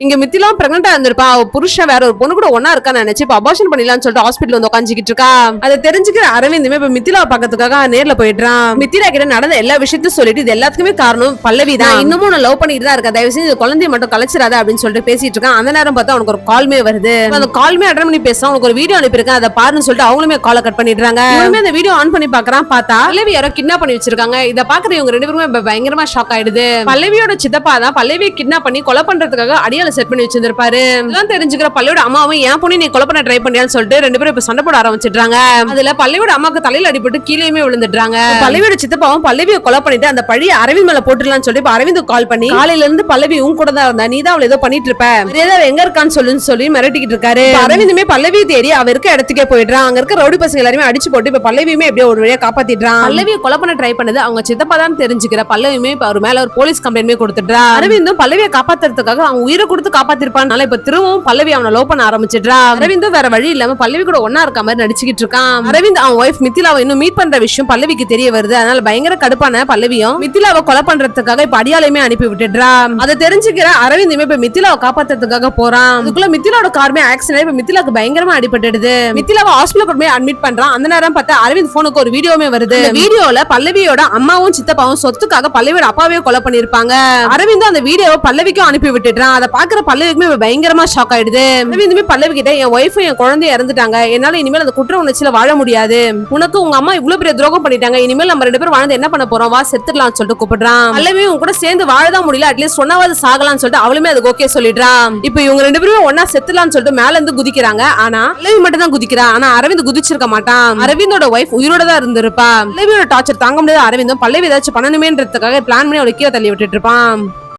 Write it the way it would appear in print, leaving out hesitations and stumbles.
இங்க மித்திலாம் பிரெக்னண்டா இருந்திருப்பா. அவ புருஷன் வேற ஒரு பொண்ணு கூட ஒன்னா இருக்கான்னு நினைச்சு இப்ப அபார்ஷன் பண்ணிடலாம்னு சொல்லிட்டு ஹாஸ்பிட்டல் வந்து உட்காந்துக்கிட்டு இருக்கா. அதை தெரிஞ்சுக்கிற அரவிந்துமே இப்ப மித்திலா பாக்கிறதுக்காக நேர்ல போயிடுறான். மித்திலா கிட்ட நடந்த எல்லா விஷயத்தையும் சொல்லிட்டு இது எல்லாத்துக்குமே காரணம் பல்லவி தான். இன்னமும் நான் லவ் பண்ணிட்டு தான் இருக்கேன், தயவு செஞ்சு குழந்தைய மட்டும் கலைச்சிடாத அப்படின்னு சொல்லிட்டு பேசிட்டு இருக்கான். அந்த நேரம் பார்த்தா அவனுக்கு ஒரு கால்மே வருது. அந்த கால்மே அட்டன் பண்ணி பேசுறான். உனக்கு ஒரு வீடியோ அனுப்பியிருக்கேன், அதை பாருன்னு சொல்லிட்டு அவங்களுமே காலை கட் பண்ணிடுறாங்க. இவனுமே அந்த வீடியோ ஆன் பண்ணி பாக்குறான். பார்த்தா பல்லவி யாரோ கிட்னாப் பண்ணி வச்சிருக்காங்க. இதை பாக்குற இவங்க ரெண்டு பேருமே பயங்கரமா ஷாக் ஆயிடுது. பல்லவியோட சித்தப்பா தான் பல்லவியை கிட்னாப் பண்ணி கொலை பண்றதுக்காக அடியால செட் பண்ணி வச்சிருந்திருப்பாரு. இதெல்லாம் தெரிஞ்சுக்கிற பள்ளியோட அம்மாவும் என் பொண்ணு நீ கொலை பண்ண ட்ரை பண்ணியான்னு சொல்லிட்டு ரெண்டு பேரும் இப்ப சண்டை போட ஆரம்பிச்சிடுறாங்க. அதுல பள்ளியோட அம்மாக்கு தலையில அடிபட்டு கீழேயுமே விழுந்துடுறாங்க. பல்லவியோட சித்தப்பாவும் பல்லவியை கொலை பண்ணிட்டு அந்த பழிய அரவிந்த் மேல போட்டுடலாம்னு சொல்லிட்டு அரவிந்த் கால் பண்ணி காலையில இருந்து பல்லவி உன் கூட தான் இருந்தா, நீ தான் அவளை ஏதோ பண்ணிட்டு இருப்ப, எங்க இருக்கான்னு சொல்லி மிரட்டிக்கிட்டு இருக்காரு. அரவிந்துமே பல்லவி தேடி அவ இருக்க இடத்துக்கே போயிடுறான். அங்க இருக்க ரவுடி பசங்க எல்லாருமே அடிச்சு போட்டு இப்ப பல்லவியுமே எப்படியோ ஒரு வழியா காப்பாத்திடுறான். பல்லவியை கொலை பண்ண ட்ரை பண்ணது அவங்க சித்தப்பா தான் தெரிஞ்சுக்கிற பல்லவியுமே இப்ப அவர் மேல ஒரு போலீஸ் கம்ப்ளைண்ட் கொடுத்துட்டா. அரவிந்தும் பல்லவியை காப்பாத்துறதுக்காக அவன் உயிரை கொடுத்து காப்பாத்திருப்பான். இப்ப திரும்பவும் பல்லவி அவனை லவ் பண்ண ஆரம்பிச்சிடுறா. அரவிந்தும் வேற வழி இல்லாம பல்லவி கூட ஒன்னா இருக்க மாதிரி நடிச்சுக்கிட்டு இருக்கான். அரவிந்த் அவன் ஒய்ஃப் மித்திலாவை இன்னும் மீட் பண்ற விஷயம் பல்லவிக்கு தெரிய வருது. அதனால பயங்கர கடுப்பான பல்லவியும் மித்திலாவை கொலை பண்றதுக்காக இப்ப அடியாலையுமே அனுப்பி விட்டுடுறா. அதை தெரிஞ்சுக்கிற அரவிந்துமே இப்ப மித்திலாவை காப்பாத்துறதுக்காக போறான். அதுக்குள்ள மித்திலாவோட கார்மே ஆக்சிடென்ட் இப்ப மித்திலாக்கு பயங்கரமா அடிபட்டுடுது. மித்திலாவை ஹாஸ்பிட்டல் கொண்டு போய் அட்மிட் பண்றான். அந்த நேரம் பார்த்தா அரவிந்த் போனுக்கு ஒரு வீடியோமே வருது. வீடியோல பல்லவியோட அம்மாவும் சித்தப்பாவும் சொத்துக்காக பல்லவியோட அப்பாவே கொலை பண்ணிருப்பாங்க. அரவிந்த் அந்த வீடியோவை பல்லவிக்கும் அனுப்பி விட்டுடுறான். அதை பாக்குற பல்லவிக்குமே பயங்கரமா ஷாக் ஆயிடுது. அரவிந்துமே பல்லவி கிட்ட என் ஒய்ஃபும் என் குழந்தைய இறந்துட்டாங்க, என்னால இனிமேல் அந்த குற்ற உணர்ச்சியில வாழ முடியாது, உனக்கு உங்க அம்மா இவ்வளவு பெரிய துரோகம் பண்ணிட்டாங்க, இனிமேல் நம்ம ரெண்டு பேரும் வாழ்ந்து என்ன பண்ண போறோம், வா செத்துடலாம்னு சொல்லிட்டு கூப்பிடுறான். பல்லவி உங்க கூட சேர்ந்து வாழதான் முடியல, அட்லீஸ்ட் ஒன்னாவது சாகலாம்னு சொல்லிட்டு அவளுமே அதுக்கு ஓகே சொல்லிடுறான். இப்ப இவங்க ரெண்டு பேருமே ஒன்னா செத்துலாம்னு சொல்லிட்டு மேல இருந்து குதிக்கிறாங்க. ஆனா பல்லவி மட்டும் தான் குதிக்கிறா. ஆனா அரவிந்த் குதிச்சிருக்க மாட்டான். அரவிந்தோட ஒய்ஃப் உயிரோட தான் இருந்திருப்பா. பல்லவியோட டார்ச்சர் தாங்க முடியாத அரவிந்தும் பல்லவி ஏதாச்சும் பண்ணணுமேன்றதுக்காக பிளான் பண்ணி அவளை கீழே தள்ளி விட்டுட்டு இருப்பான்.